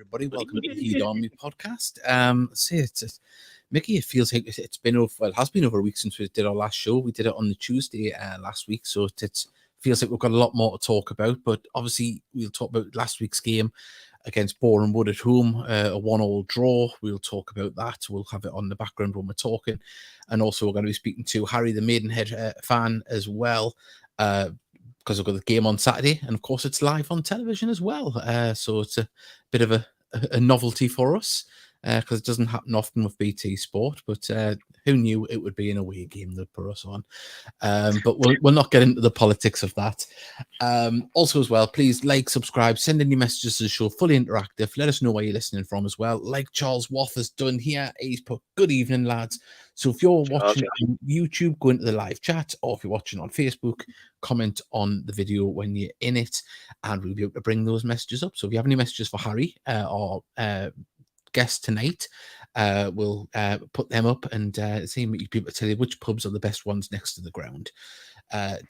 everybody. Welcome to Heed On Me podcast. Mickey, it feels like it's been over. Well, it has been over a week since we did our last show. We did it on the Tuesday last week, so it feels like we've got a lot more to talk about. But obviously, we'll talk about last week's game against Boreham Wood at home, a 1-1 draw. We'll talk about that. We'll have it on the background when we're talking, and also we're going to be speaking to Harry, the Maidenhead fan, as well. Because we've got the game on Saturday, and of course it's live on television as well. So it's a bit of a novelty for us because it doesn't happen often with BT Sport. But who knew it would be an away game that put us on? But we'll not get into the politics of that. Also, as well, please like, subscribe, send any messages to the show, fully interactive. Let us know where you're listening from as well. Like Charles Waff has done here, he's put good evening, lads. So if you're watching on YouTube, go into the live chat, or if you're watching on Facebook, comment on the video when you're in it, and we'll be able to bring those messages up. So if you have any messages for Harry or guest tonight, we'll put them up and see people tell you which pubs are the best ones next to the ground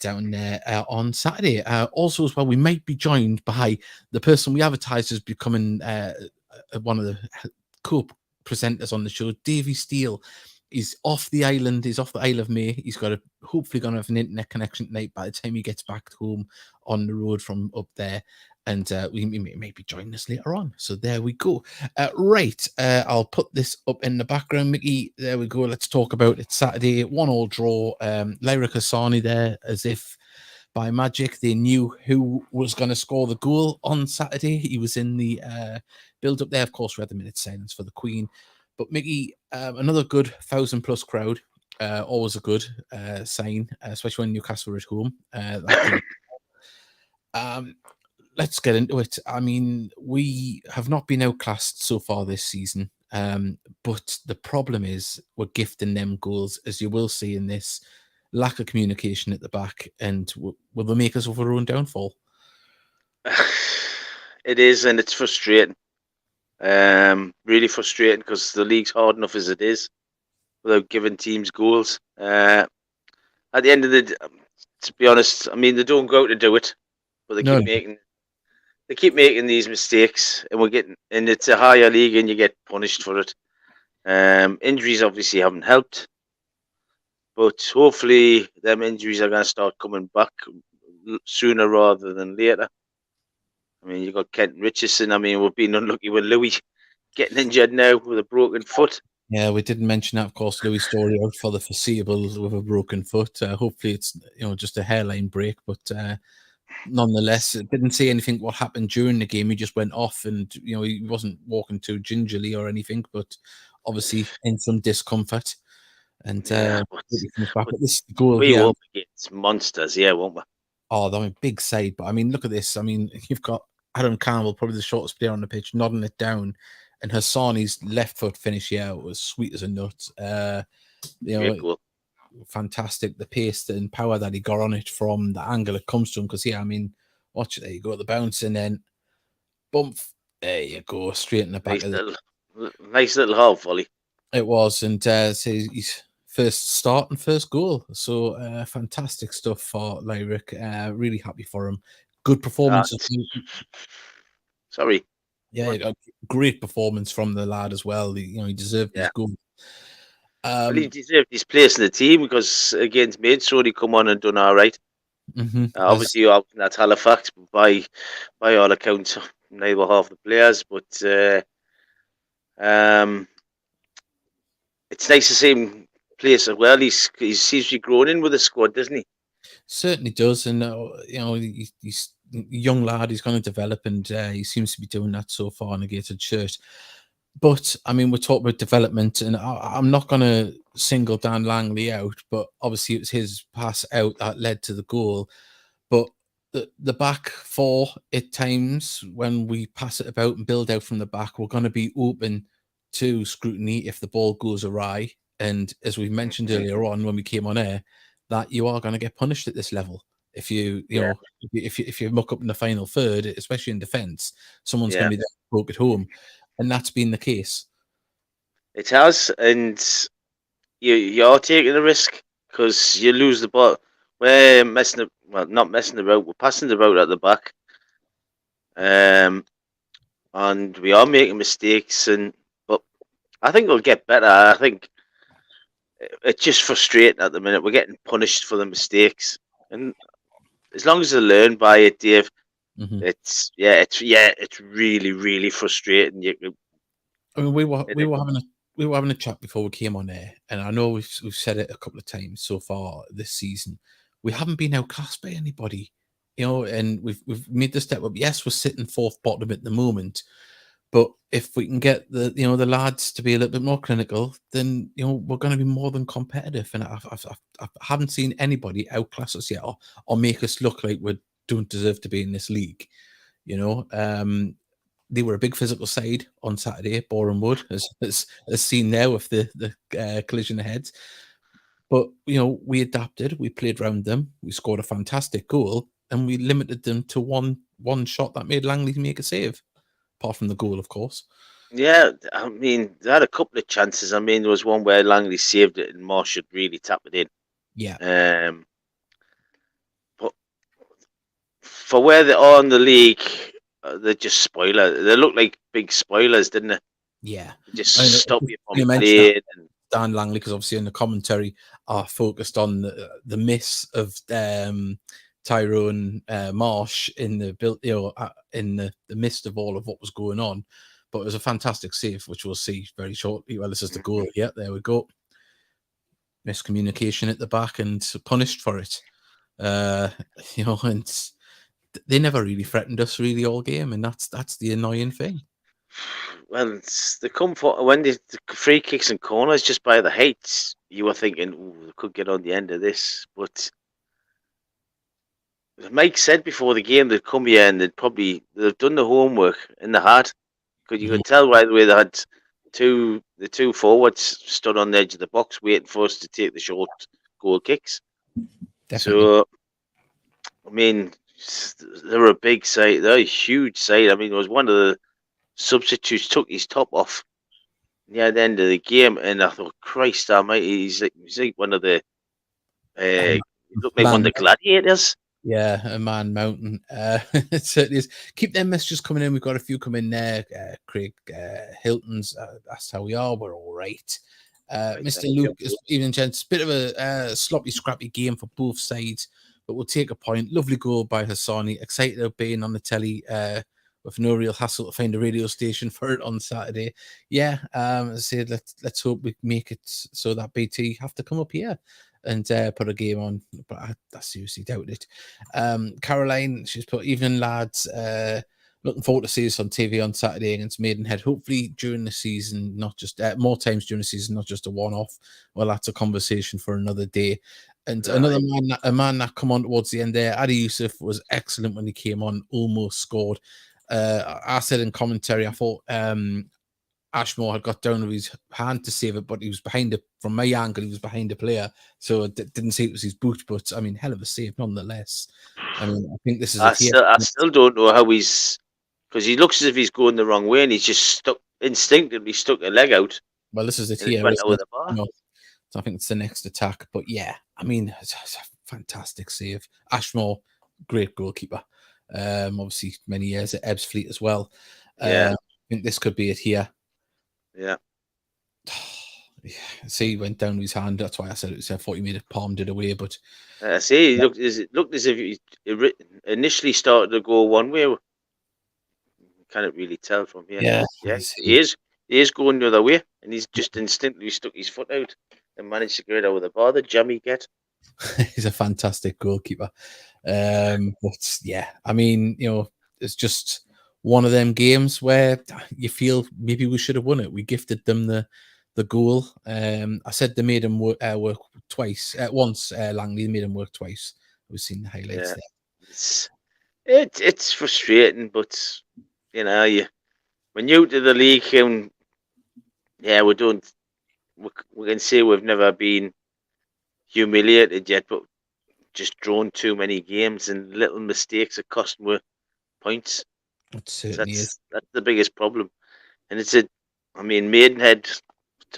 down there on Saturday. Also, as well, we might be joined by the person we advertised as becoming one of the co-presenters on the show, Davy Steele. He's off the island. He's off the Isle of May. He's hopefully going to have an internet connection tonight by the time he gets back home on the road from up there. And we may be joining us later on. So there we go. Right. I'll put this up in the background, Mickey. There we go. Let's talk about it. Saturday, 1-1 draw. Lyra Kasani there, as if by magic, they knew who was going to score the goal on Saturday. He was in the build-up there. Of course, we had the minute silence for the Queen. But Mickey, another good 1,000+ crowd, always a good sign, especially when Newcastle are at home. Let's get into it. I mean, we have not been outclassed so far this season, but the problem is we're gifting them goals, as you will see in this lack of communication at the back, and will they make us over our own downfall? It is, and it's frustrating. Really frustrating because the league's hard enough as it is without giving teams goals. At the end of the day, to be honest, I mean, they don't go out to do it, but they keep making these mistakes, and it's a higher league and you get punished for it. Injuries obviously haven't helped, but hopefully them injuries are going to start coming back sooner rather than later. I mean, you've got Kent Richardson. I mean, we've been unlucky with Louis getting injured now with a broken foot. Yeah, we didn't mention that, of course. Louis Storey out for the foreseeable with a broken foot. Hopefully it's just a hairline break, but nonetheless, it didn't say anything what happened during the game. He just went off, and he wasn't walking too gingerly or anything, but obviously in some discomfort. And this goal we here, will be against monsters, won't we? Oh, they're a big side, but I mean, look at this. I mean, you've got Adam Campbell, probably the shortest player on the pitch, nodding it down, and Hassani's left foot finish here was sweet as a nut. Cool. Fantastic. The pace and power that he got on it from the angle it comes to him. Because I mean, watch it. There you go, the bounce, and then bump. There you go, straight in the back. Nice little half volley. It was, and so he's first start and first goal. So fantastic stuff for Lyric. Really happy for him. Good performance. Sorry. Yeah, great performance from the lad as well. He deserved his goal. Well, he deserved his place in the team because against Maidstone he come on and done all right. Mm-hmm. Obviously, that's Halifax, by all accounts, neither half the players. But it's nice to see him place as well. He seems to be growing in with the squad, doesn't he? Certainly does, and he's a young lad. He's going to develop, and he seems to be doing that so far in a gated shirt. But I mean, we're talking about development, and I'm not going to single Dan Langley out, but obviously it was his pass out that led to the goal. But the back four, at times when we pass it about and build out from the back, we're going to be open to scrutiny if the ball goes awry. And as we mentioned earlier on when we came on air, that you are going to get punished at this level. If you muck up in the final third, especially in defence, someone's going to be there broke at home. And that's been the case. It has, and you're taking a risk because you lose the ball. We're not messing about. We're passing it about at the back. and we are making mistakes. But I think we'll get better. I think it's just frustrating at the minute. We're getting punished for the mistakes, and as long as they learn by it, Dave, Mm-hmm. it's really really frustrating. I mean, we were having a chat before we came on air, and I know we've said it a couple of times so far this season. We haven't been outclassed by anybody, and we've made the step up. Yes, we're sitting fourth bottom at the moment, but if we can get the lads to be a little bit more clinical, then we're going to be more than competitive. And I haven't seen anybody outclass us yet, or make us look like we don't deserve to be in this league. They were a big physical side on Saturday. Boreham Wood, as seen there with the collision of heads. But we adapted. We played around them. We scored a fantastic goal, and we limited them to one shot that made Langley make a save. Apart from the goal, of course. Yeah, I mean, they had a couple of chances. I mean, there was one where Langley saved it and Marsh had really tapped it in. Yeah. But for where they are in the league, they're just spoilers. They look like big spoilers, didn't they? Yeah. They just stop you from mentioned playing. Dan Langley, because obviously in the commentary are focused on the miss of Tyrone Marsh in the in the midst of all of what was going on. But it was a fantastic save, which we'll see very shortly. Well, this is the goal. Yeah, there we go. Miscommunication at the back and punished for it. And they never really threatened us really all game, and that's the annoying thing. Well, it's the comfort when the free kicks and corners just by the heights. You were thinking, "Ooh, they could get on the end of this," but Mike said before the game they'd come here and they've done the homework and they had. Because you could tell right away they had the two forwards stood on the edge of the box waiting for us to take the short goal kicks. Definitely. So, I mean, they're a big side. They're a huge side. I mean, it was one of the substitutes took his top off near the end of the game, and I thought, Christ almighty, he's like one of the he looked like one of the gladiators. Yeah, a man mountain. It certainly is. Keep them messages coming in. We've got a few coming there. Craig Hilton's. That's how we are. We're all right. Mr. Luke, evening, gents. Bit of a sloppy, scrappy game for both sides, but we'll take a point. Lovely goal by Hassani. Excited about being on the telly with no real hassle to find a radio station for it on Saturday. Yeah, I said let's hope we make it so that BT have to come up here and put a game on, but I seriously doubt it. Caroline, she's put, evening lads, looking forward to see us on TV on Saturday against Maidenhead, hopefully during the season, not just more times during the season, not just a one-off. Well, that's a conversation for another day. And another man that come on towards the end there, Adi Yusuf, was excellent when he came on, almost scored. I said in commentary, I thought Ashmore had got down with his hand to save it, but he was behind it. From my angle, he was behind the player, so it didn't say it was his boot. But I mean, hell of a save nonetheless. I mean, I think this is I still don't know how he's, because he looks as if he's going the wrong way, and he's just instinctively stuck a leg out. Well, this is it here. So I think it's the next attack. But yeah, I mean, it's a fantastic save. Ashmore, great goalkeeper. Obviously, many years at Ebbsfleet as well. Yeah, I think this could be it here. Yeah. See, he went down with his hand. That's why I said it. I thought he made it, palmed it away. But see, it looked as if he initially started to go one way. You can't really tell from here. Yeah, he is going the other way, and he's just instinctively stuck his foot out and managed to get it out of the bar. The jammy get. He's a fantastic goalkeeper. But yeah, I mean, it's just one of them games where you feel maybe we should have won it. We gifted them the goal. I said they made him work twice. Once Langley made him work twice. We've seen the highlights there. It's frustrating, but we're new to the league, and we can say we've never been humiliated yet, but just drawn too many games, and little mistakes have cost more points. It certainly is. That's the biggest problem, and Maidenhead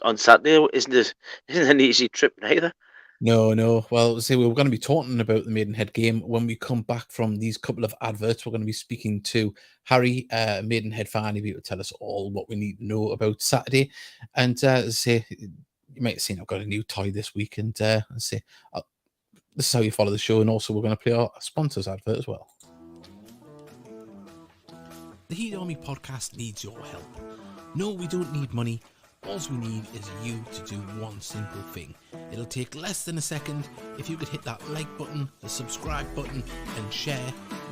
on Saturday isn't an easy trip neither. No. Well, see, we're going to be talking about the Maidenhead game when we come back from these couple of adverts. We're going to be speaking to Harry, Maidenhead fan. He'll be able to tell us all what we need to know about Saturday. And say, you might have seen I've got a new toy this week. And say, this is how you follow the show. And also, we're going to play our sponsors advert as well. The Heat Army podcast needs your help. No, we don't need money. All we need is you to do one simple thing. It'll take less than a second. If you could hit that like button, the subscribe button, and share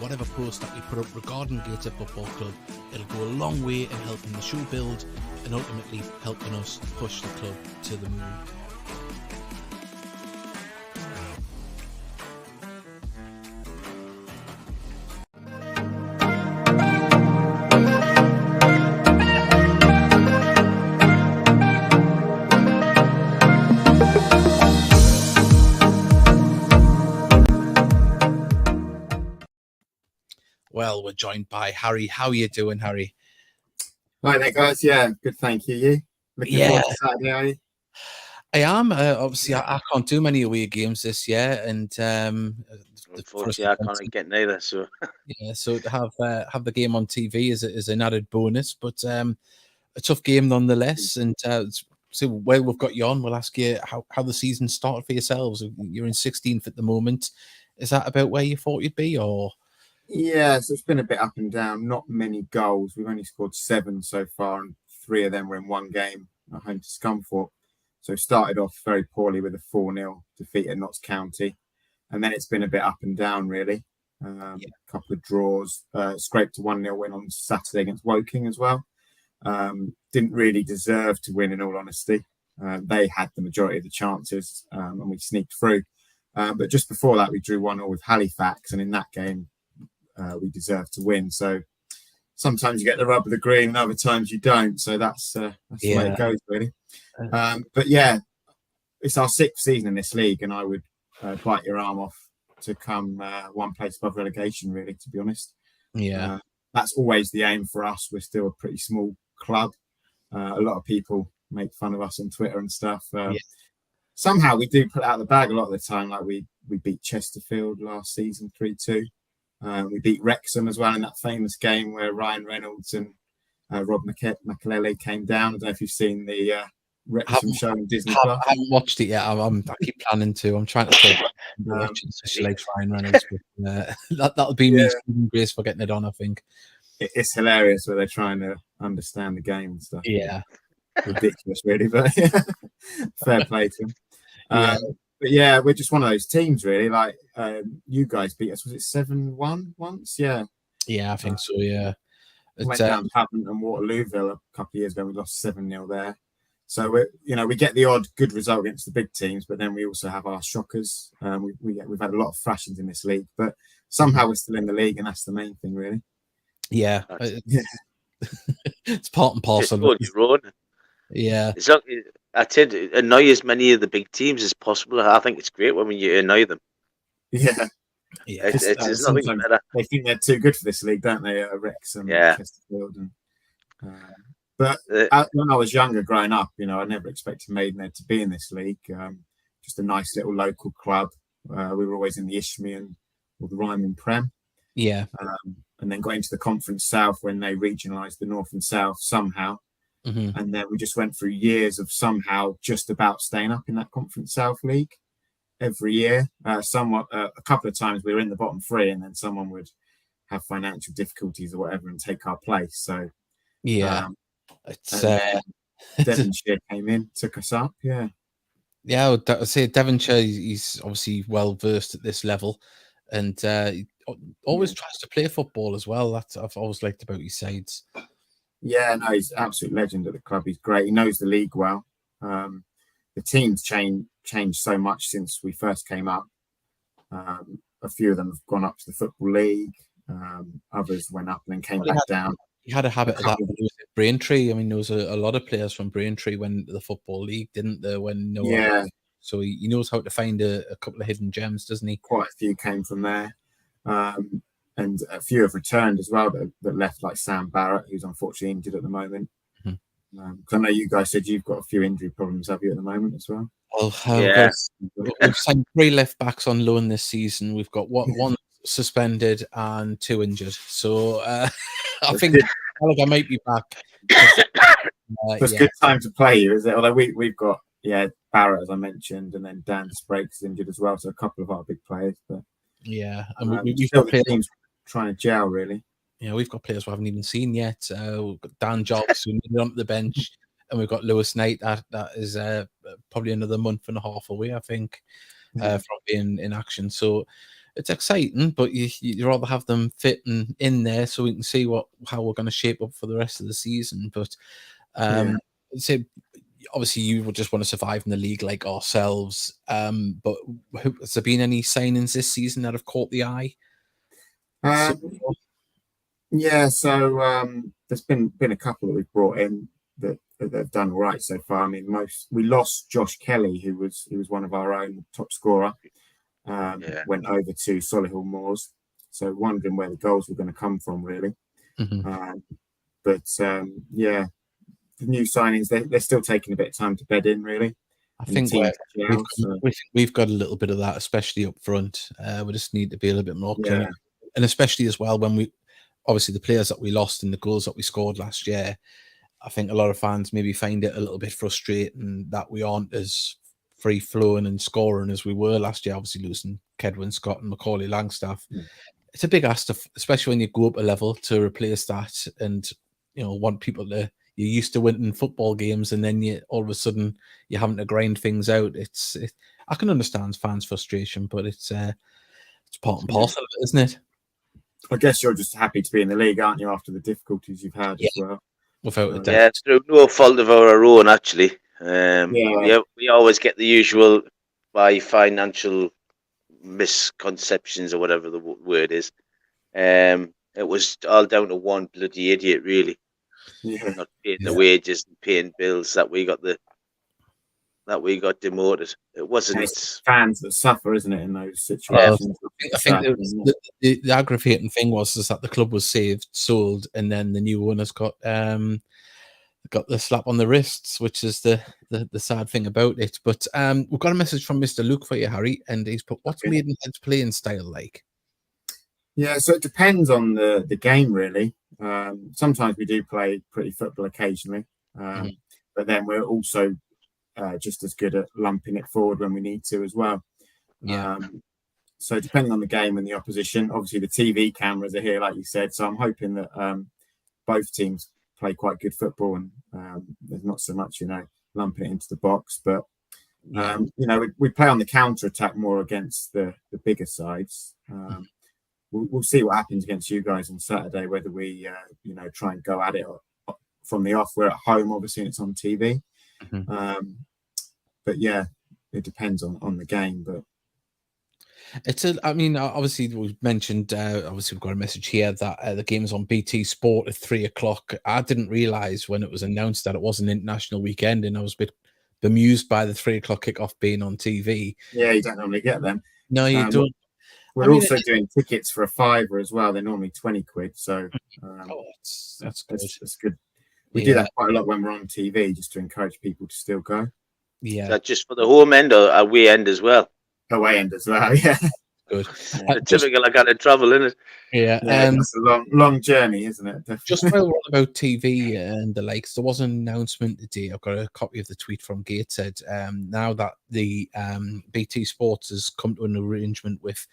whatever post that we put up regarding Gator Football Club, it'll go a long way in helping the show build and ultimately helping us push the club to the moon. Well, we're joined by Harry. How are you doing, Harry? Hi there, guys. Yeah, good. Thank you. You looking forward to Saturday, are you? I am. Obviously, I can't do many away games this year, and unfortunately, I can't get neither. So yeah, so to have the game on TV is an added bonus, but a tough game nonetheless. And so while we've got you on, we'll ask you how the season started for yourselves. You're in 16th at the moment. Is that about where you thought you'd be, or? Yeah, so it's been a bit up and down. Not many goals. We've only scored 7 so far, and 3 of them were in one game at home to Scunthorpe. So started off very poorly with a 4-0 defeat at Notts County, and then it's been a bit up and down really. A couple of draws, scraped a 1-0 win on Saturday against Woking as well. Didn't really deserve to win, in all honesty. They had the majority of the chances, and we sneaked through. But just before that, we drew 1-1 with Halifax, and in that game, we deserve to win. So sometimes you get the rub of the green and other times you don't. So that's the way it goes, really. But yeah, it's our 6th season in this league, and I would bite your arm off to come one place above relegation, really, to be honest. Yeah. That's always the aim for us. We're still a pretty small club. A lot of people make fun of us on Twitter and stuff. Somehow we do put out the bag a lot of the time. Like we beat Chesterfield last season 3-2. We beat Wrexham as well in that famous game where Ryan Reynolds and Rob McAlelly came down. I don't know if you've seen the Wrexham show on Disney Plus. I haven't watched it yet. I keep planning to. I'm trying to say especially like Ryan Reynolds. But, that'll be me saving grace for getting it on, I think. It's hilarious where they're trying to understand the game and stuff. Yeah. Ridiculous, really, but fair play to them. But yeah, we're just one of those teams, really. Like you guys beat us, was it 7-1 once? Yeah, I think so. Yeah, went down to Havant and Waterlooville a couple of years ago. We lost 7-0 there. So we get the odd good result against the big teams, but then we also have our shockers. We've had a lot of thrashings in this league, but somehow we're still in the league, and that's the main thing, really. Yeah, it's part and parcel. Yeah, it's like, I tend to annoy as many of the big teams as possible. I think it's great when you annoy them. Yeah. It's nothing better. They think they're too good for this league, don't they? Wrexham, Chesterfield, but when I was younger, growing up, I never expected Maidenhead to be in this league. Just a nice little local club. We were always in the Isthmian or the Ryman Prem. Yeah. And then got into the Conference South when they regionalised the North and South somehow. Mm-hmm. And then we just went through years of somehow just about staying up in that Conference South League every year. A couple of times we were in the bottom 3, and then someone would have financial difficulties or whatever and take our place. So Devonshire came in, took us up. Yeah, I'd say Devonshire. He's obviously well versed at this level, and he always tries to play football as well. That's I've always liked about his sides. Yeah, no, he's an absolute legend at the club. He's great. He knows the league well. The team's changed so much since we first came up. A few of them have gone up to the Football League. Others went up and then came back down. He had a habit of that when he was at Braintree. I mean, there was a lot of players from Braintree went to the Football League, didn't there? So he knows how to find a couple of hidden gems, doesn't he? Quite a few came from there. And a few have returned as well that left, like Sam Barrett, who's unfortunately injured at the moment. Because I know you guys said you've got a few injury problems, have you, at the moment as well? Well, Yeah. we've signed 3 left backs on loan this season. We've got one suspended and 2 injured. So I think Gallagher might be back. It's a good time to play you, is it? Although we've got Barrett, as I mentioned, and then Dan Sprake's injured as well. So a couple of our big players, but and we've still got the team's trying to gel really. Yeah, we've got players we haven't even seen yet. We've got Dan Jobs who needed onto the bench, and we've got Lewis Knight that is probably another month and a half away, I think, from being in action. So it's exciting, but you'd rather have them fit and in there so we can see how we're going to shape up for the rest of the season. But obviously you would just want to survive in the league like ourselves. But has there been any signings this season that have caught the eye? So there's been a couple that we've brought in that have done all right so far. I mean, we lost Josh Kelly, who was one of our own top scorer. Went over to Solihull Moors, so wondering where the goals were going to come from, really. The new signings they're still taking a bit of time to bed in, really. I think we've got a little bit of that, especially up front. We just need to be a little bit more clinical, and especially as well when obviously the players that we lost and the goals that we scored last year. I think a lot of fans maybe find it a little bit frustrating that we aren't as free flowing and scoring as we were last year. Obviously losing Kedwin Scott and Macaulay Langstaff. It's a big ask, especially when you go up a level, to replace that, and want people to. You're used to winning football games, and then all of a sudden you're having to grind things out. I can understand fans' frustration, but it's part and parcel of it, isn't it? I guess you're just happy to be in the league, aren't you, after the difficulties you've had as well? Without a doubt. Yeah, through no fault of our own, actually. We always get the usual by financial misconceptions or whatever the word is. It was all down to one bloody idiot, really. Not paying the wages and paying bills that we got demoted. It wasn't. It's fans that suffer, isn't it, in those situations? I think the aggravating thing was that the club was sold, and then the new owners got the slap on the wrists, which is the sad thing about it. But we've got a message from Mr. Luke for you, Harry, and he's put, "What's Maidenhead's playing style like?" Yeah, so it depends on the game, really. Sometimes we do play pretty football occasionally, but then we're also just as good at lumping it forward when we need to as well. So depending on the game and the opposition, obviously the TV cameras are here, like you said. So I'm hoping that both teams play quite good football, and there's not so much, lumping it into the box. But we play on the counter attack more against the bigger sides. We'll see what happens against you guys on Saturday, whether we try and go at it from the off. We're at home, obviously, and it's on TV. But yeah, it depends on the game. But obviously we've mentioned, obviously we've got a message here that the game is on BT Sport at 3:00. I didn't realise when it was announced that it was an international weekend, and I was a bit bemused by the 3:00 kickoff being on TV. Yeah, you don't normally get them. No, you don't. We're also doing tickets for £5 as well. They're normally 20 quid. So that's good. That's good. We do that quite a lot when we're on TV, just to encourage people to still go. Yeah. Is that just for the home end or away end as well? Away end as well, yeah. Good. Typical, I got to travel, isn't it? Yeah. It's a long journey, isn't it? Definitely. Just while we're on about TV and the likes, there was an announcement today. I've got a copy of the tweet from Gateshead. Now that the BT Sports has come to an arrangement with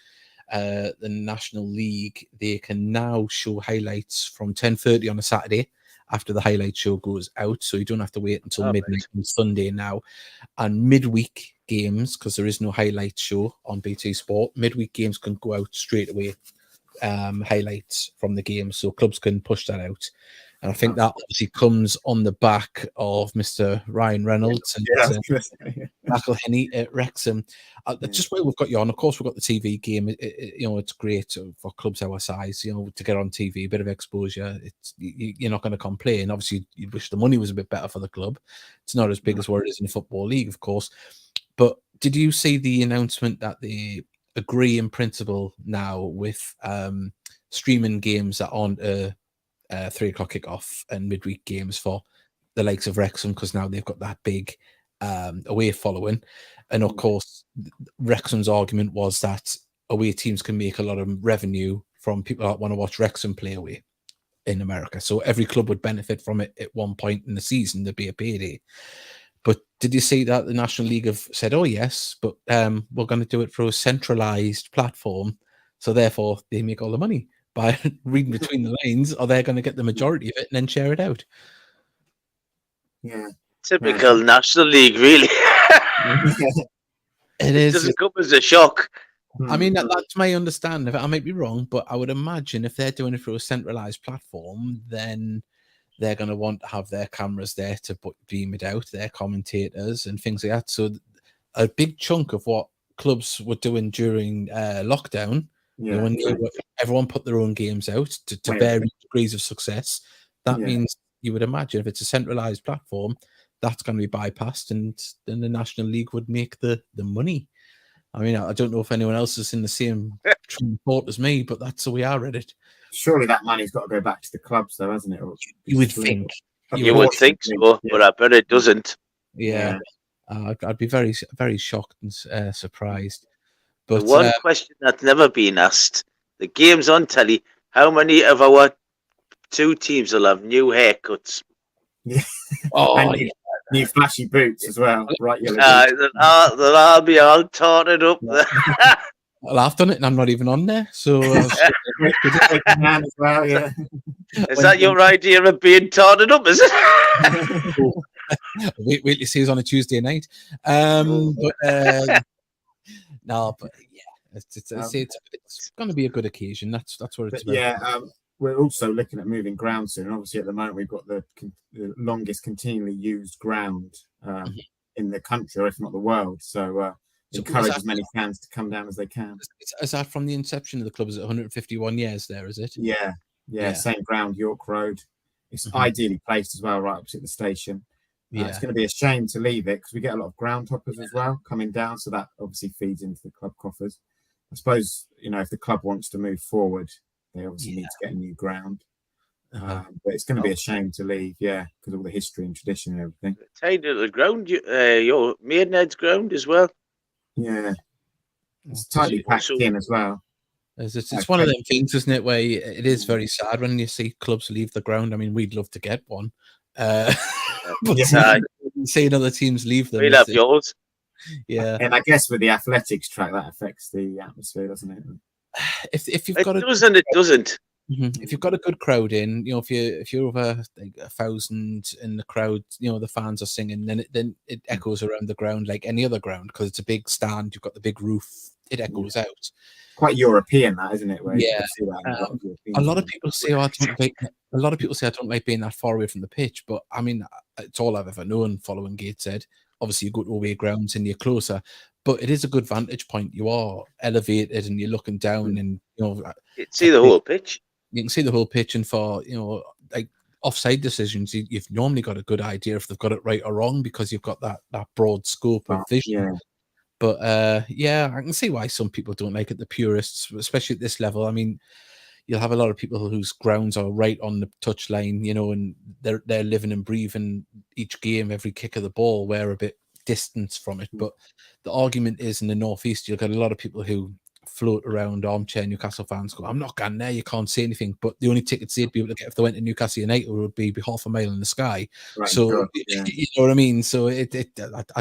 the National League, they can now show highlights from 10:30 on a Saturday after the highlight show goes out, so you don't have to wait until midnight on Sunday now. And midweek games, because there is no highlight show on BT Sport, midweek games can go out straight away, highlights from the game, so clubs can push that out. And I think that obviously comes on the back of Mr. Ryan Reynolds and Michael Henney at Wrexham. Just while we've got you on, of course, we've got the TV game. It's great for clubs our size, to get on TV, a bit of exposure. You're not going to complain. Obviously, you'd wish the money was a bit better for the club. It's not as big as what it is in the Football League, of course. But did you see the announcement that they agree in principle now with streaming games that aren't 3:00 kickoff and midweek games for the likes of Wrexham, because now they've got that big away following. And of course, Wrexham's argument was that away teams can make a lot of revenue from people that want to watch Wrexham play away in America. So every club would benefit from it at one point in the season. There'd be a payday. But did you see that the National League have said, oh, yes, but we're going to do it through a centralized platform. So therefore, they make all the money by reading between the lines, or they're going to get the majority of it and then share it out. Yeah. Typical National League, really. It is. Doesn't come as a shock. I mean, that's my understanding. I might be wrong, but I would imagine if they're doing it through a centralized platform, then they're going to want to have their cameras there to beam it out, their commentators and things like that. So a big chunk of what clubs were doing during lockdown, when everyone put their own games out to varying degrees of success, that means you would imagine if it's a centralized platform, that's going to be bypassed, and then the National League would make the money. I mean, I don't know if anyone else is in the same train of thought as me, but that's the way I read it. Surely that money's got to go back to the clubs, though, hasn't it? You would think. You would think so, but I bet it doesn't. Yeah. I'd be very, very shocked and surprised. But the one question that's never been asked, the game's on telly, how many of our two teams will have new haircuts? Yeah. And new flashy boots as well. Right, they'll be all tarted up. Well, I've done it and I'm not even on there. So as well, yeah. Is that your idea of being tarted up, is it? wait to see us on a Tuesday night. But yeah, it's going to be a good occasion. That's what it's about. Yeah, we're also looking at moving ground soon. And obviously, at the moment, we've got the longest continually used ground in the country, or if not the world. So encourage as many fans to come down as they can. Is that from the inception of the club? Is it 151 years there, is it? Yeah. Same ground, York Road. It's ideally placed as well, right opposite the station. It's going to be a shame to leave it because we get a lot of ground hoppers as well coming down. So that obviously feeds into the club coffers. I suppose, if the club wants to move forward, they obviously need to get a new ground. But it's going to be a shame to leave, because of all the history and tradition and everything. Tied to the ground, your Maidenhead's ground as well. Yeah. It's tightly packed in as well. It's one of them things, isn't it, where it is very sad when you see clubs leave the ground. I mean, we'd love to get one. But seeing other teams leave them. We'll have yours. Yeah. And I guess with the athletics track, that affects the atmosphere, doesn't it? If you've got it doesn't. If you've got a good crowd in, if you're over 1,000 in the crowd, the fans are singing, then it echoes around the ground like any other ground because it's a big stand. You've got the big roof. It echoes out. Quite European, that, isn't it? Where a lot of people say, I don't like being that far away from the pitch, but I mean, it's all I've ever known following Gateshead. Obviously, you go to away grounds and you're closer, but it is a good vantage point. You are elevated and you're looking down, and you can see the whole pitch. You can see the whole pitch, and for like offside decisions, you've normally got a good idea if they've got it right or wrong because you've got that broad scope of vision. Yeah. But I can see why some people don't like it. The purists, especially at this level. I mean, you'll have a lot of people whose grounds are right on the touchline, and they're living and breathing each game, every kick of the ball. We're a bit distance from it. But the argument is in the northeast, you'll get a lot of people who float around, armchair Newcastle fans go, I'm not going there, you can't say anything. But the only tickets they'd be able to get if they went to Newcastle United would be half a mile in the sky. Right, so you know what I mean? So I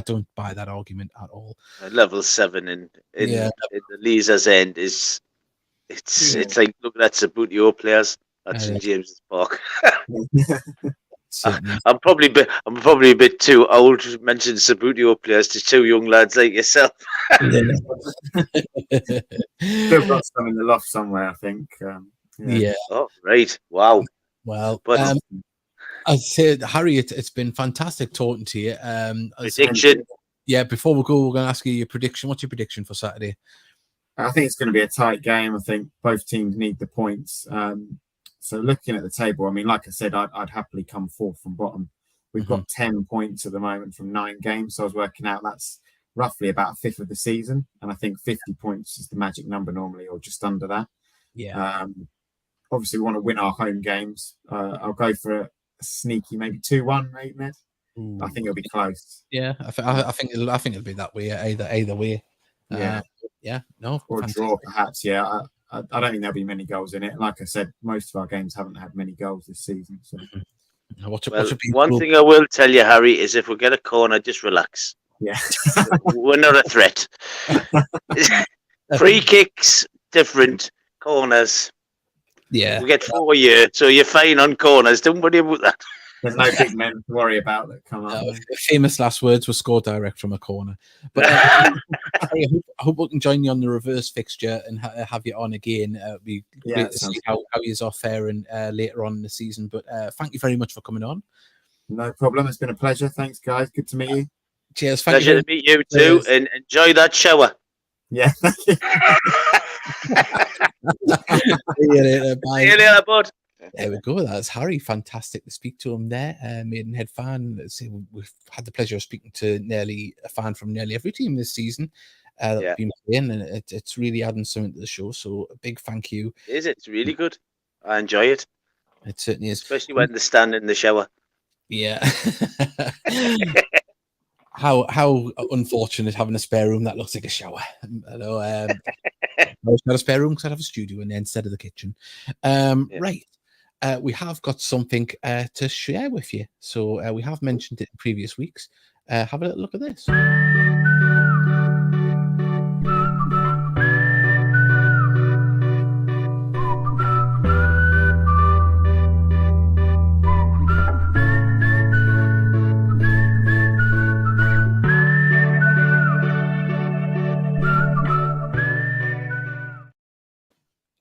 don't buy that argument at all. Level 7 in the Leazer's End is it's like looking at Sabutio players at St James's Park. I'm probably a bit too old to mention Sabutio players to two young lads like yourself. Still got some in the loft somewhere, I think. Oh, right. Wow. Well, but I'd say, Harry, it's been fantastic talking to you. Prediction. Before we go, we're going to ask you your prediction. What's your prediction for Saturday? I think it's going to be a tight game. I think both teams need the points. So looking at the table, I mean, like I said, I'd happily come fourth from bottom. We've got 10 points at the moment from 9 games. So I was working out that's roughly about a fifth of the season. And I think 50 points is the magic number normally, or just under that. Yeah. Obviously, we want to win our home games. I'll go for a sneaky, maybe 2-1, Ned. I think it'll be close. Yeah, I think it'll be that way either way. No, or a fantastic. draw perhaps. Yeah, I don't think there'll be many goals in it. Like I said, most of our games haven't had many goals this season. So one thing I will tell you, Harry, is if we get a corner, just relax. Yeah, we're not a threat. Free kicks, different. Corners. Yeah, we get 4 years, so you're fine on corners. Don't worry about that. There's no big men to worry about that come up. Famous last words were scored direct from a corner. But I hope we can join you on the reverse fixture and have you on again. Be great to see how you are faring later on in the season. But thank you very much for coming on. No problem. It's been a pleasure. Thanks, guys. Good to meet you. Cheers. Pleasure to meet you too, and enjoy that shower. Yeah. See you later. Bye. See you later, bud. There we go. That's Harry. Fantastic to speak to him there. Maidenhead fan. We've had the pleasure of speaking to nearly a fan from nearly every team this season. That's been playing, and it's really adding something to the show. So a big thank you. It's really good. I enjoy it. It certainly is. Especially when they stand in the shower. Yeah. How unfortunate having a spare room that looks like a shower. I know. I was got a spare room because I'd have a studio in there instead of the kitchen. Right. We have got something to share with you. So we have mentioned it in previous weeks. Have a little look at this.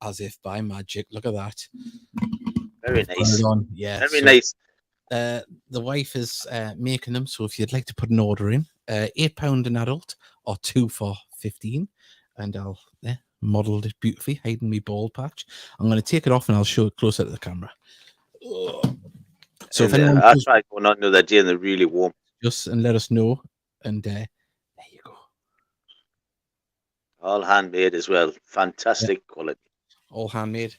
As if by magic. Look at that. Very nice. Yeah, very nice. The wife is making them. So if you'd like to put an order in, £8 an adult or 2 for 15, and I'll modelled it beautifully, hiding me bald patch. I'm going to take it off and I'll show it closer to the camera. So if anyone I tried going on the other day and they're really warm. Just and let us know. And there you go. All handmade as well. Fantastic quality. All handmade.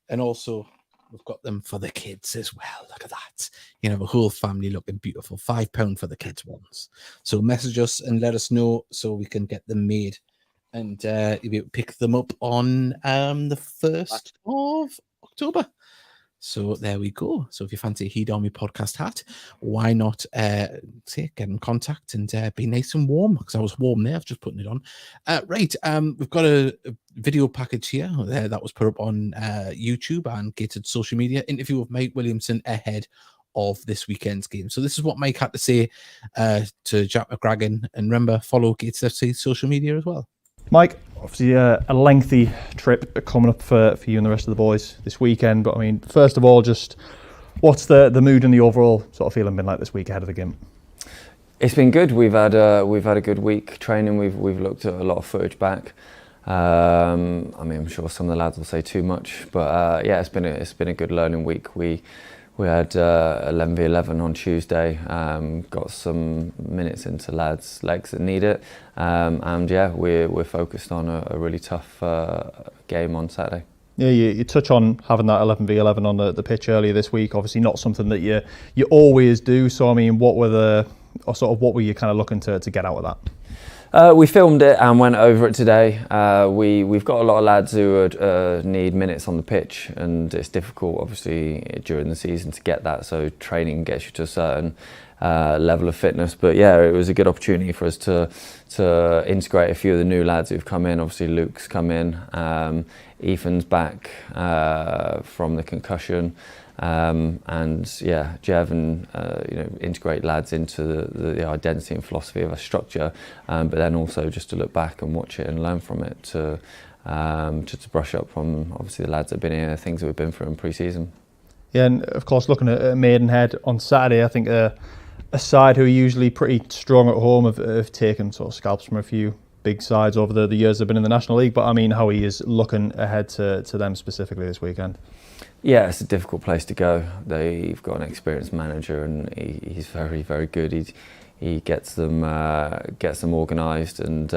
And also we've got them for the kids as well. Look at that. You know, the whole family looking beautiful. £5 for the kids ones. So message us and let us know so we can get them made. And you'll be able to pick them up on the 1st of October. So there we go. So if you fancy a Heed Army podcast hat, why not get in contact and be nice and warm? Because I was warm there. I was just putting it on. Right. We've got a video package here that was put up on YouTube and gated social media. Interview with Mike Williamson ahead of this weekend's game. So this is what Mike had to say to Jack McGragan. And remember, follow Gates FC's social media as well. Mike, obviously a lengthy trip coming up for you and the rest of the boys this weekend. But I mean, first of all, just what's the mood and the overall sort of feeling been like this week ahead of the game? It's been good. We've had a good week training. We've looked at a lot of footage back. I mean, I'm sure some of the lads will say too much, but yeah, it's been a good learning week. We had 11v11 on Tuesday, got some minutes into lads' legs that need it, and yeah, we're focused on a really tough game on Saturday. Yeah, you touch on having that 11v11 on the pitch earlier this week. Obviously, not something that you always do. So I mean, what were you kind of looking to get out of that? We filmed it and went over it today. We've got a lot of lads who would need minutes on the pitch, and it's difficult, obviously, during the season to get that. So training gets you to a certain level of fitness. But yeah, it was a good opportunity for us to integrate a few of the new lads who've come in. Obviously, Luke's come in. Ethan's back from the concussion. And yeah, Jev and integrate lads into the identity and philosophy of a structure, but then also just to look back and watch it and learn from it to brush up from obviously the lads that have been here, things that we've been through in pre-season. Yeah, and of course looking at Maidenhead on Saturday, I think a side who are usually pretty strong at home have taken sort of scalps from a few big sides over the years they've been in the National League. But I mean, how he is looking ahead to them specifically this weekend. Yeah, it's a difficult place to go. They've got an experienced manager, and he's very, very good. He gets them organised, and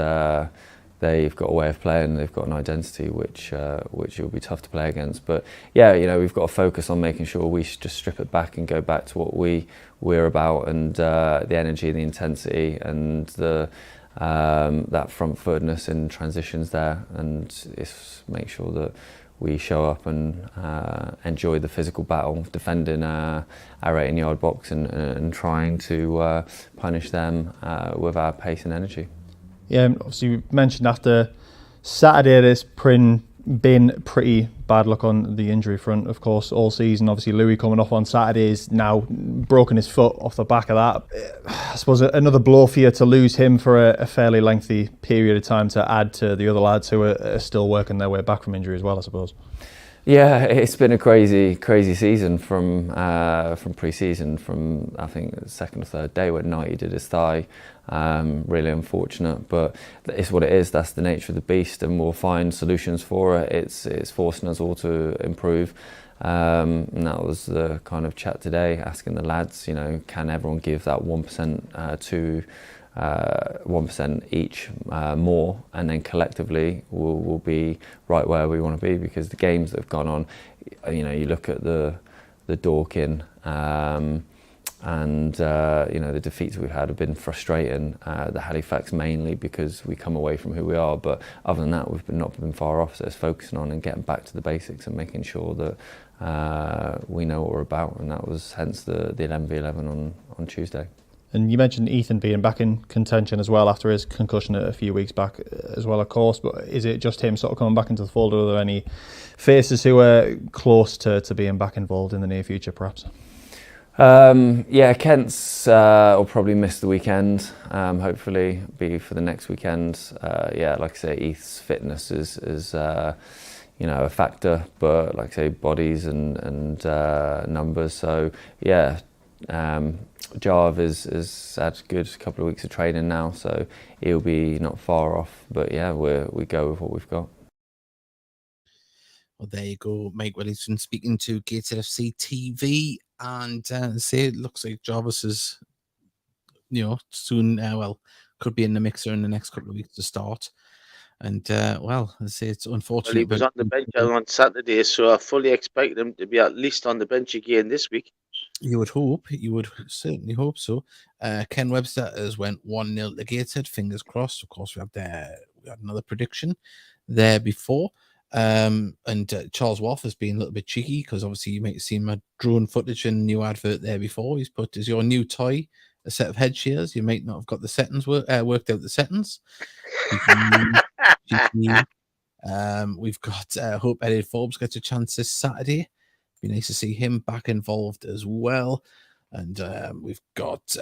they've got a way of playing, they've got an identity which will be tough to play against. But yeah, we've got to focus on making sure we just strip it back and go back to what we're about, and the energy, the intensity, and the that front-footedness in transitions there, and it's make sure that we show up and enjoy the physical battle, defending our 18-yard box and trying to punish them with our pace and energy. Yeah, obviously you mentioned after Saturday there's been pretty bad luck on the injury front, of course, all season. Obviously Louis coming off on Saturday is now broken his foot off the back of that. I suppose another blow for you to lose him for a fairly lengthy period of time, to add to the other lads who are still working their way back from injury as well, I suppose. Yeah, it's been a crazy season from pre-season, from I think the second or third day when Knighty did his thigh. Really unfortunate, but it's what it is. That's the nature of the beast, and we'll find solutions for it. It's forcing us all to improve. And that was the kind of chat today, asking the lads, can everyone give that 1% to 1% each more, and then collectively we'll be right where we want to be, because the games that have gone on, you look at the Dorking and the defeats we've had have been frustrating. The Halifax mainly because we come away from who we are, but other than that we've not been far off. So it's focusing on and getting back to the basics and making sure that we know what we're about, and that was hence the 11v11 on Tuesday. And you mentioned Ethan being back in contention as well after his concussion a few weeks back as well, of course. But is it just him sort of coming back into the fold, or are there any faces who are close to being back involved in the near future, perhaps? Yeah, Kent's will probably miss the weekend. Hopefully be for the next weekend. Yeah, like I say, Eth's fitness is a factor, but like I say, bodies and numbers. So yeah. Jarv has had a good couple of weeks of training now, so he'll be not far off. But yeah, we go with what we've got. Well, there you go, Mike Williamson speaking to Gateshead FC TV, and say it looks like Jarvis is, soon. Could be in the mixer in the next couple of weeks to start. And I say it's unfortunate. Well, he was on the bench on Saturday, so I fully expect him to be at least on the bench again this week. You would hope. You would certainly hope so. Ken Webster has went 1-0 to Gateshead. Fingers crossed. Of course, we had another prediction there before. And Charles Wolf has been a little bit cheeky, because obviously you might have seen my drone footage and new advert there before. He's put, "Is your new toy a set of head shears? You might not have got the settings worked out the settings." We've got hope Eddie Forbes gets a chance this Saturday. Be nice to see him back involved as well. And we've got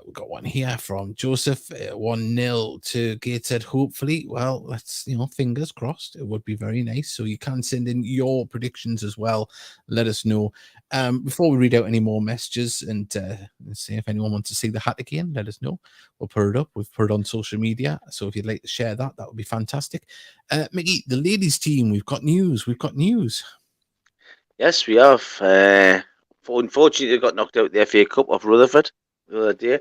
one here from Joseph, 1-0 to Gateshead. Hopefully, well, let's fingers crossed. It would be very nice. So you can send in your predictions as well. Let us know. Before we read out any more messages and see if anyone wants to see the hat again, let us know. We'll put it up. We've put it on social media. So if you'd like to share that would be fantastic. Mickey, the ladies team, we've got news. Yes, we have. Unfortunately, they got knocked out the FA Cup off Rutherford the other day,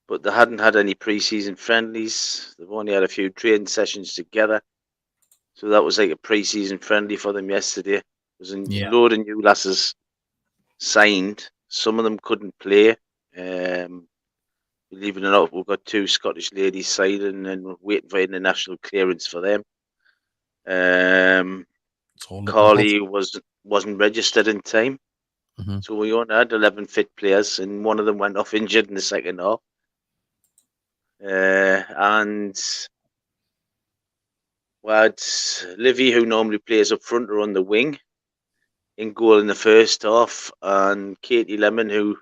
but they hadn't had any pre-season friendlies. They've only had a few training sessions together, so that was like a pre-season friendly for them yesterday. There was a load of new lasses signed. Some of them couldn't play. Believe it or not, we've got 2 Scottish ladies signed, and we're waiting for international clearance for them. Carly wasn't registered in time. Mm-hmm. So we only had 11 fit players, and one of them went off injured in the second half. And we had Livy, who normally plays up front or on the wing, in goal in the first half, and Katie Lemon, who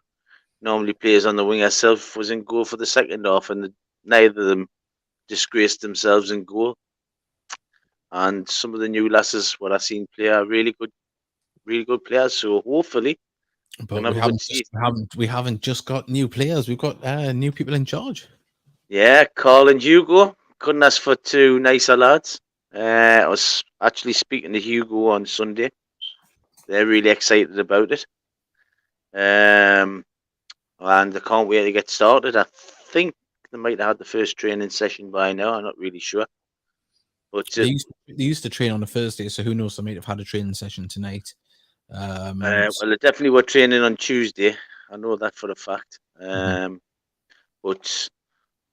normally plays on the wing herself, was in goal for the second half, and neither of them disgraced themselves in goal. And some of the new lasses, what I've seen play, are really good players. So hopefully, but we haven't just got new players. We've got new people in charge. Yeah, Carl and Hugo, couldn't ask for 2 nicer lads. I was actually speaking to Hugo on Sunday. They're really excited about it. And they can't wait to get started. I think they might have had the first training session by now. I'm not really sure. But They used to train on a Thursday, so who knows? They might have had a training session tonight. well, they definitely were training on Tuesday. I know that for a fact. But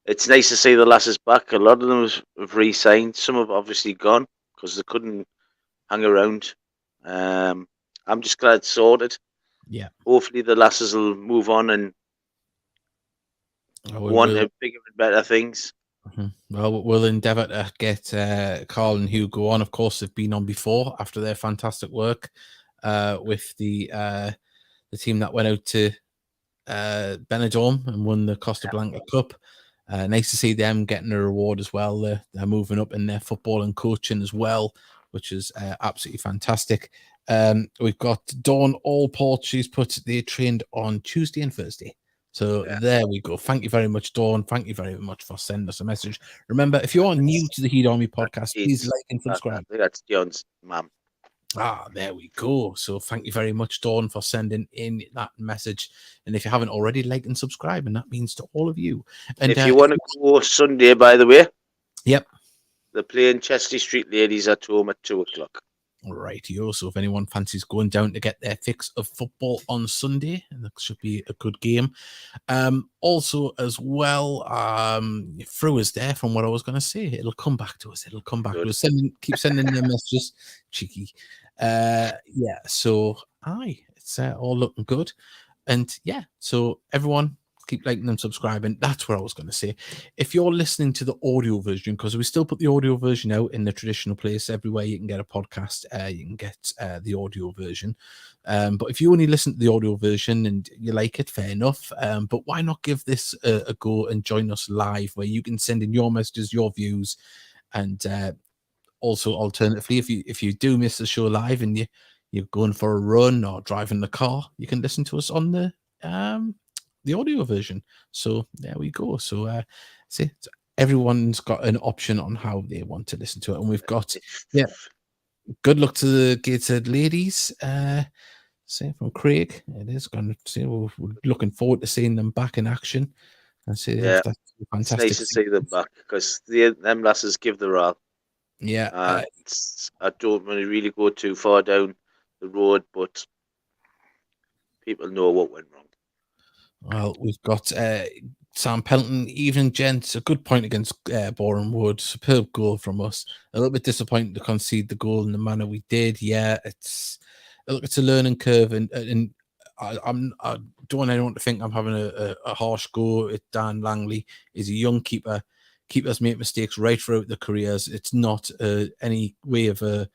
it's nice to see the lasses back. A lot of them have re-signed. Some have obviously gone because they couldn't hang around. I'm just glad it's sorted. Yeah. Hopefully the lasses will move on and want bigger and better things. Well, we'll endeavour to get Carl and Hugo on. Of course, they've been on before after their fantastic work with the team that went out to Benidorm and won the Costa Blanca Cup. Nice to see them getting a reward as well. They're moving up in their football and coaching as well, which is absolutely fantastic. We've got Dawn Allport. She's put they trained on Tuesday and Thursday. So there we go. Thank you very much, Dawn. Thank you very much for sending us a message. Remember, if you are new to the Heat Army podcast, please like and subscribe. I think that's John's mum. There we go. So thank you very much, Dawn, for sending in that message. And if you haven't already, like and subscribe, and that means to all of you. And if you want to go Sunday, by the way, yep, they're playing Chesty Street Ladies at home at 2:00. Rightio. So if anyone fancies going down to get their fix of football on Sunday, and that should be a good game. Also, as well, Fru is there from what I was going to say. It'll come back to us. It'll come back to us. Keep sending them messages. Cheeky. So it's all looking good. And so everyone keep liking and subscribing. That's what I was going to say. If you're listening to the audio version, because we still put the audio version out in the traditional place everywhere you can get a podcast, you can get the audio version. But if you only listen to the audio version and you like it, fair enough. But why not give this a go and join us live, where you can send in your messages, your views, and also alternatively, if you do miss the show live and you're going for a run or driving the car, you can listen to us on the audio version. So there we go. So everyone's got an option on how they want to listen to it, and we've got good luck to the Gateshead ladies. Say from Craig, it is going to see. We're looking forward to seeing them back in action. And see, that's fantastic. It's nice to see them back because them lasses give their all. Yeah, I don't want to really go too far down the road, but people know what went wrong. Well, we've got Sam Pelton, evening gents, a good point against Boreham Wood. Superb goal from us. A little bit disappointed to concede the goal in the manner we did. Yeah, it's a learning curve, and I don't want anyone to think I'm having a harsh go at Dan Langley. He's a young keeper. Keepers make mistakes right throughout their careers. It's not any way of a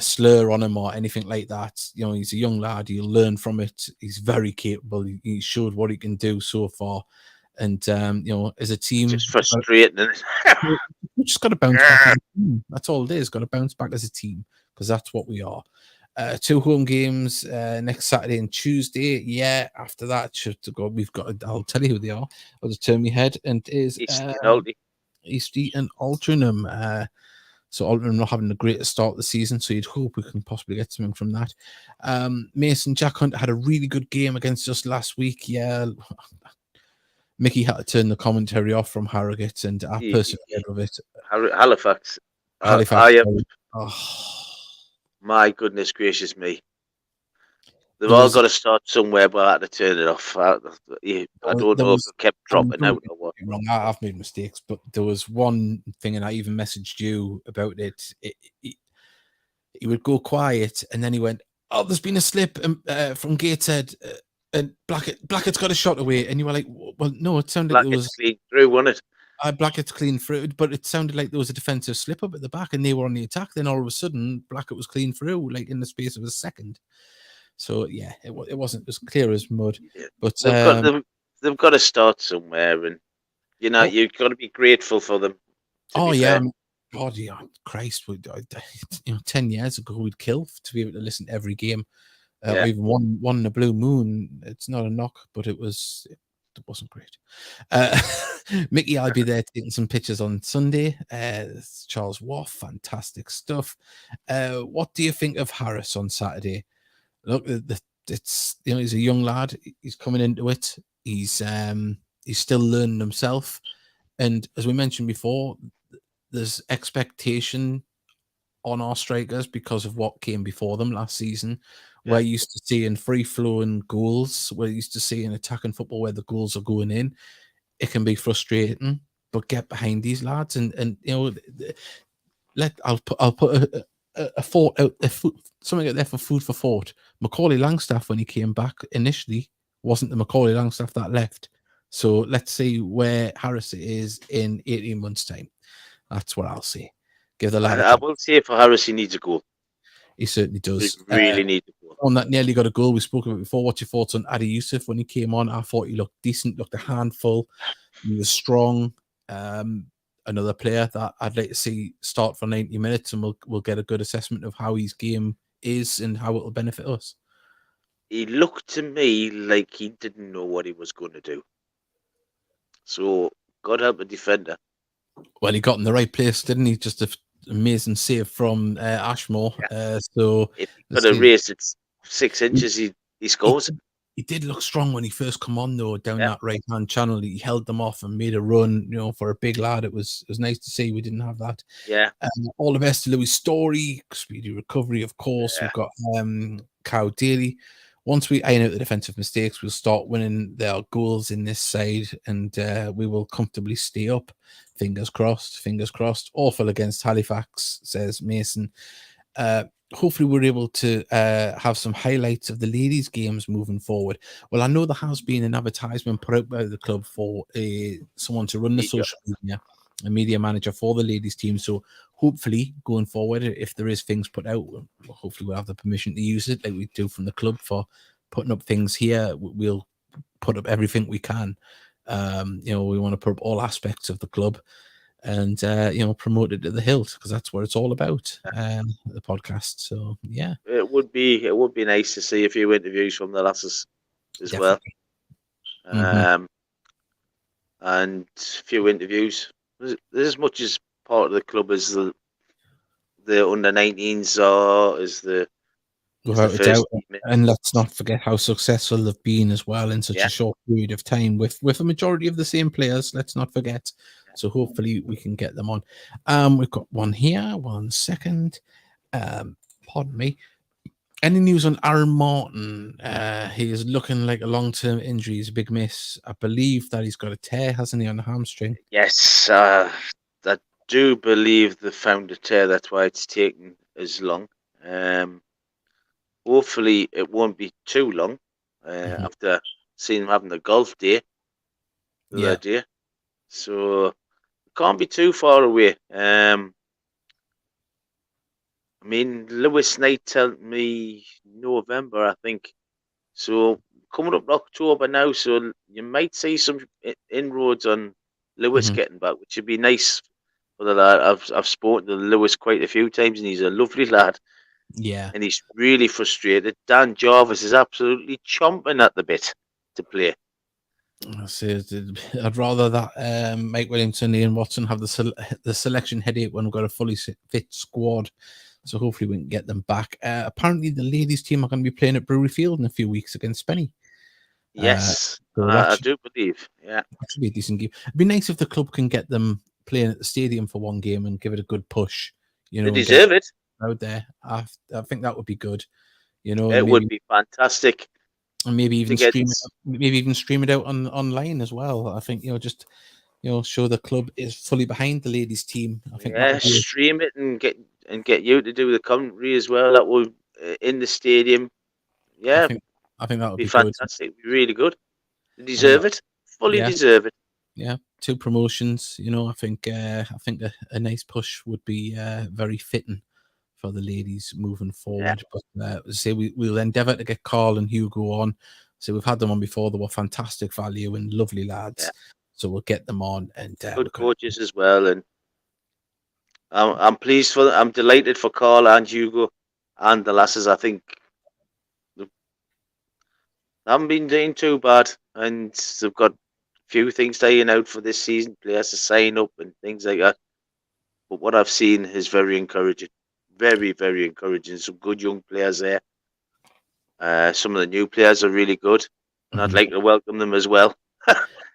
slur on him or anything like that. He's a young lad. He'll learn from it. He's very capable. He showed what he can do so far. And as a team, it's just frustrating, isn't it? We just got to bounce back as a team. That's all it is. Got to bounce back as a team, because that's what we are. 2 home games next Saturday and Tuesday. Yeah, after that, we've got. I'll tell you who they are. I'll just turn my head, and it is Eastie and Altrincham. So Altrincham not having the greatest start of the season, so you'd hope we can possibly get something from that. Mason Jack Hunt had a really good game against us last week. Yeah, Mickey had to turn the commentary off from Harrogate, and I personally of it. Halifax. My goodness gracious me. They've all got to start somewhere, but I had to turn it off. I don't know if it kept dropping out or what. Wrong. I've made mistakes, but there was one thing, and I even messaged you about it. He would go quiet, and then he went, "Oh, there's been a slip from Gateshead, and Blackett's got a shot away." And you were like, "Well, no, it sounded like there was clean through, wasn't it?" Blackett's clean through, but it sounded like there was a defensive slip up at the back, and they were on the attack. Then all of a sudden, Blackett was clean through, like in the space of a second. So yeah, it wasn't as clear as mud. But they've got to start somewhere, and you've got to be grateful for them. Oh yeah, God, yeah, Christ! 10 years ago we'd kill to be able to listen to every game. Even one in a blue moon. It's not a knock, but it wasn't great. Mickey, I'll be there taking some pictures on Sunday. Charles Waugh, fantastic stuff. What do you think of Harris on Saturday? Look, it's he's a young lad. He's coming into it. He's still learning himself, and as we mentioned before, there's expectation on our strikers because of what came before them last season. Yeah. We're used to seeing free-flowing goals. We're used to seeing attacking football where the goals are going in. It can be frustrating, but get behind these lads and I'll put a thought out something out there for food for thought. Macaulay Langstaff, when he came back initially, wasn't the Macaulay Langstaff that left. So let's see where Harris is in 18 months' time. That's what I'll say. Give the lad. I will say for Harris, he needs a goal. He certainly does. He really needs a goal. One that nearly got a goal we spoke about before. What's your thoughts on Adi Yusuf when he came on? I thought he looked decent, looked a handful. He was strong. Another player that I'd like to see start for 90 minutes, and we'll get a good assessment of how his game is and how it will benefit us. He looked to me like he didn't know what he was going to do. So, God help a defender. Well, he got in the right place, didn't he? Just an amazing save from Ashmore. Yeah. So if he could have raced it 6 inches, he scores. He did look strong when he first come on, though, down that right-hand channel. He held them off and made a run, for a big lad. It was nice to see we didn't have that. Yeah. All the best to Louis Storey. Speedy recovery, of course. Yeah. We've got Cow Daly. Once we iron out the defensive mistakes, we'll start winning their goals in this side, and we will comfortably stay up. Fingers crossed, fingers crossed. Awful against Halifax, says Mason. Hopefully we're able to have some highlights of the ladies' games moving forward. Well, I know there has been an advertisement put out by the club for someone to run the social media, a media manager for the ladies' team. So hopefully going forward, if there is things put out, hopefully we'll have the permission to use it like we do from the club for putting up things here. We'll put up everything we can. We want to put up all aspects of the club and promote it to the hilt, because that's what it's all about, the podcast. So yeah, it would be nice to see a few interviews from the lasses as well. And a few interviews. There's as much as part of the club as the under 19s are, as the without a doubt. And let's not forget how successful they've been as well in such a short period of time with a majority of the same players. Let's not forget. So hopefully we can get them on. We've got one here. 1 second. Pardon me. Any news on Aaron Martin? He is looking like a long-term injury. He's a big miss. I believe that he's got a tear, hasn't he, on the hamstring? Yes, I do believe they found a tear. That's why it's taken as long. Hopefully it won't be too long. After seeing him having the golf day the other day, so it can't be too far away. Lewis Knight told me November, I think. So coming up October now, so you might see some inroads on Lewis getting back, which would be nice for the lad. I've spoken to Lewis quite a few times, and he's a lovely lad. Yeah, and he's really frustrated. Dan Jarvis is absolutely chomping at the bit to play. I'd rather that Mike Williamson, Ian Watson have the selection headache when we've got a fully fit squad. So hopefully we can get them back. Apparently the ladies team are going to be playing at Brewery Field in a few weeks against Spenny. Yes, I do believe. Yeah, that should be a decent game. It'd be nice if the club can get them playing at the stadium for one game and give it a good push. They deserve it out there. I think that would be good. It would be fantastic. And maybe even stream it out online as well. I think show the club is fully behind the ladies team. I think stream it and get you to do the commentary as well. That will in the stadium. Yeah, I think that would be fantastic. Good. Be really good. They deserve it. Fully deserve it. Yeah, 2 promotions. I think a nice push would be very fitting for the ladies moving forward. But we'll endeavour to get Carl and Hugo on. So we've had them on before. They were fantastic value and lovely lads. Yeah. So we'll get them on and good coaches as well. And I'm pleased for them. I'm delighted for Carl and Hugo and the lasses. I think they haven't been doing too bad, and they've got a few things staying out for this season. Players to sign up and things like that. But what I've seen is very encouraging. Very, very encouraging. Some good young players there. Some of the new players are really good, and I'd like to welcome them as well.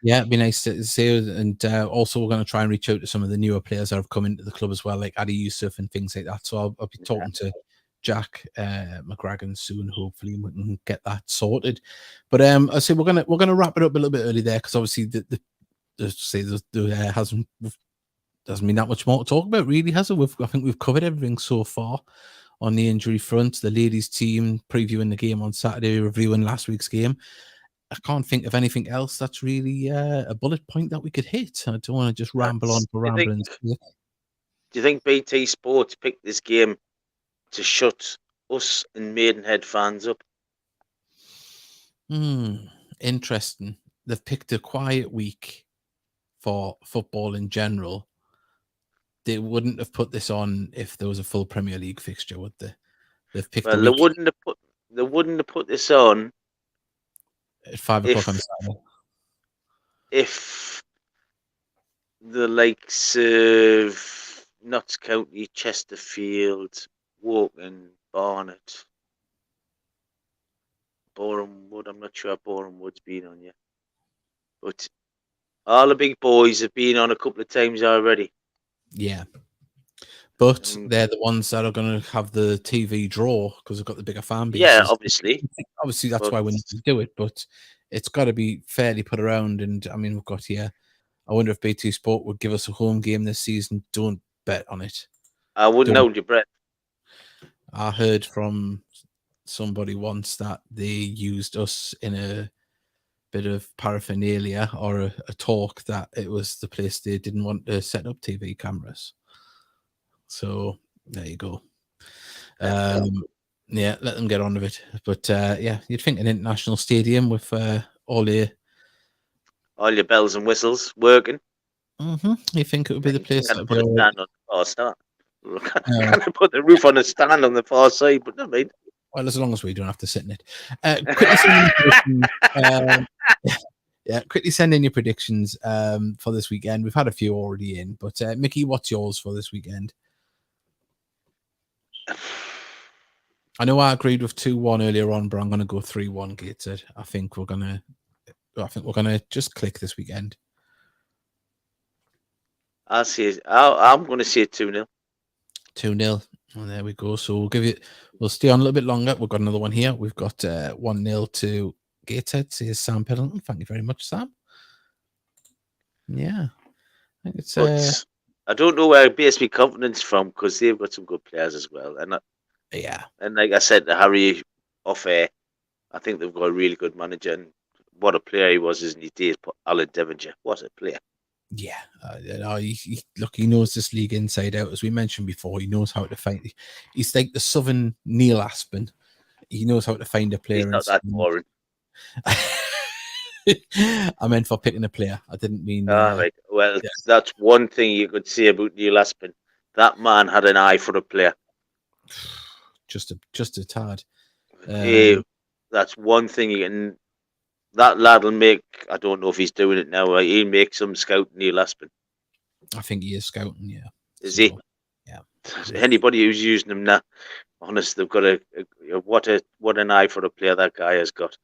Yeah, it'd be nice to see. And also, we're going to try and reach out to some of the newer players that have come into the club as well, like Adi Yusuf and things like that. So I'll be talking to Jack McGragan soon. Hopefully, we can get that sorted. But I say we're gonna wrap it up a little bit early there because obviously there hasn't been that much more to talk about, really, has it? I think we've covered everything so far on the injury front. The ladies' team previewing the game on Saturday, reviewing last week's game. I can't think of anything else that's really a bullet point that we could hit. I don't want to just ramble on for rambling's sake. Do you think BT Sports picked this game to shut us and Maidenhead fans up? Interesting. They've picked a quiet week for football in general. They wouldn't have put this on if there was a full Premier League fixture, would they? They've picked. Well, they wouldn't have put this on at 5 o'clock on Saturday. If the likes of Notts County, Chesterfield, Woking, Barnet, Boreham Wood, I'm not sure Boreham Wood's been on yet, but all the big boys have been on a couple of times already. Yeah. But they're the ones that are going to have the TV draw because they've got the bigger fan base. Yeah, obviously. Obviously, that's why we need to do it, but it's got to be fairly put around. And I mean, we've got here. I wonder if BT Sport would give us a home game this season. Don't bet on it. I wouldn't hold your breath. I heard from somebody once that they used us in a bit of paraphernalia or a talk that it was the place they didn't want to set up TV cameras. So there you go. Yeah, let them get on with it. But yeah, you'd think an international stadium with all your bells and whistles working. You think it would be the place that would be stand on the far side. Can I put the roof on a stand on the far side? But I mean, well, as long as we don't have to sit in it. Quickly send quickly send in your predictions for this weekend. We've had a few already in, but Mickey, what's yours for this weekend? I know I agreed with 2-1 earlier on, but I'm going to go 3-1 Gateshead. I think we're gonna just click this weekend. I'm going to say 2-0. 2-0. Oh, there we go. So we'll stay on a little bit longer. We've got another one here. We've got 1-0 to Gateshead. Says Sam Pendleton. Thank you very much, Sam. Yeah. I think it's I don't know where I base my confidence from because they've got some good players as well. And and like I said to Harry off air, I think they've got a really good manager, and what a player he was in his days. Alan Devonshire, what a player! Yeah, he knows this league inside out. As we mentioned before, he knows how to find. He's like the Southern Neil Aspin. He knows how to find a player. He's not that boring. I meant for picking a player. I didn't mean. Right. Well, that's one thing you could say about Neil Aspin. That man had an eye for a player. Just a tad. That's one thing you can. That lad will make. I don't know if he's doing it now. He'll make some scout Neil Aspin. I think he is scouting. Yeah. Is he? Yeah. Anybody who's using him now, honest, they've got what an eye for a player that guy has got.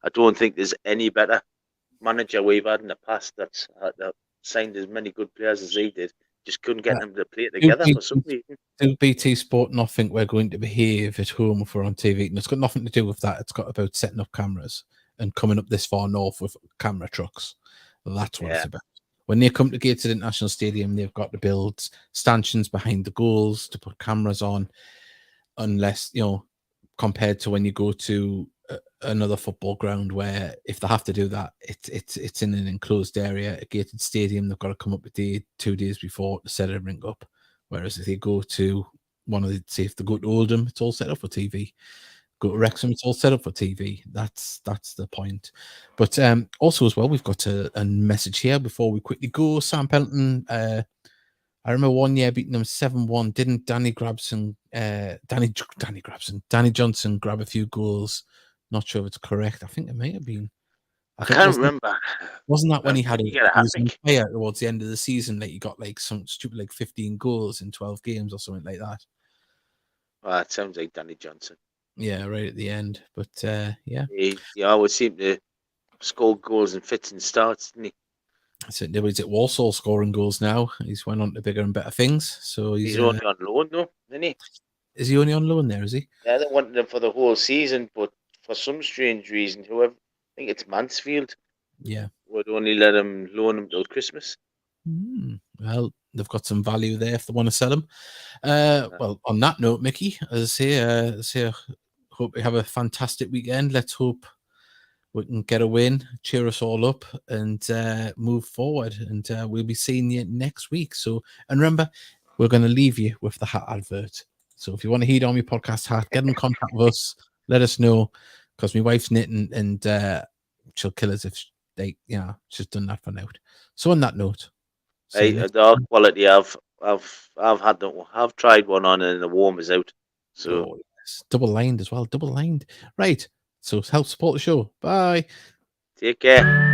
I don't think there's any better manager we've had in the past that signed as many good players as he did. Just couldn't get them to play together for some reason. Do BT Sport not think we're going to behave at home if we're on TV? And it's got nothing to do with that. It's got about setting up cameras and coming up this far north with camera trucks. That's what it's about. When they come to Gateshead International Stadium, they've got to build stanchions behind the goals to put cameras on, unless, compared to when you go to another football ground where if they have to do that, it's in an enclosed area, a gated stadium. They've got to come up a day, 2 days before to set everything up. Whereas if they go to if they go to Oldham, it's all set up for TV. Go to Wrexham, it's all set up for TV. That's the point. But also as well, we've got a message here before we quickly go. Sam Pendleton, I remember one year beating them 7-1. Didn't Danny Johnson grab a few goals? Not sure if it's correct. I think it may have been. I can't remember. Wasn't that when he had a player towards the end of the season? Like he got like some stupid 15 goals in 12 games or something like that. Well, that sounds like Danny Johnson. Yeah, right at the end. But yeah, he always seemed to scored goals in fits and starts, didn't he? So he's at Walsall scoring goals now. He's went on to bigger and better things. So He's only on loan, though, isn't he? Is he only on loan there? Is he? Yeah, they wanted him for the whole season, but for some strange reason, I think it's Mansfield, Yeah. would only let him loan him till Christmas. Well, they've got some value there if they want to sell him. Well, on that note, Mickey, as I say, hope we have a fantastic weekend. Let's hope we can get a win, cheer us all up, and move forward. And we'll be seeing you next week. So, and remember, we're going to leave you with the hat advert. So if you want a Heed Army podcast hat, get in contact with us. Let us know, because my wife's knitting, and she'll kill us if she's done that for now. So on that note, The dark quality, I've tried one on and the warm is out. So yes. Double lined as well, double lined. Right. So help support the show. Bye. Take care.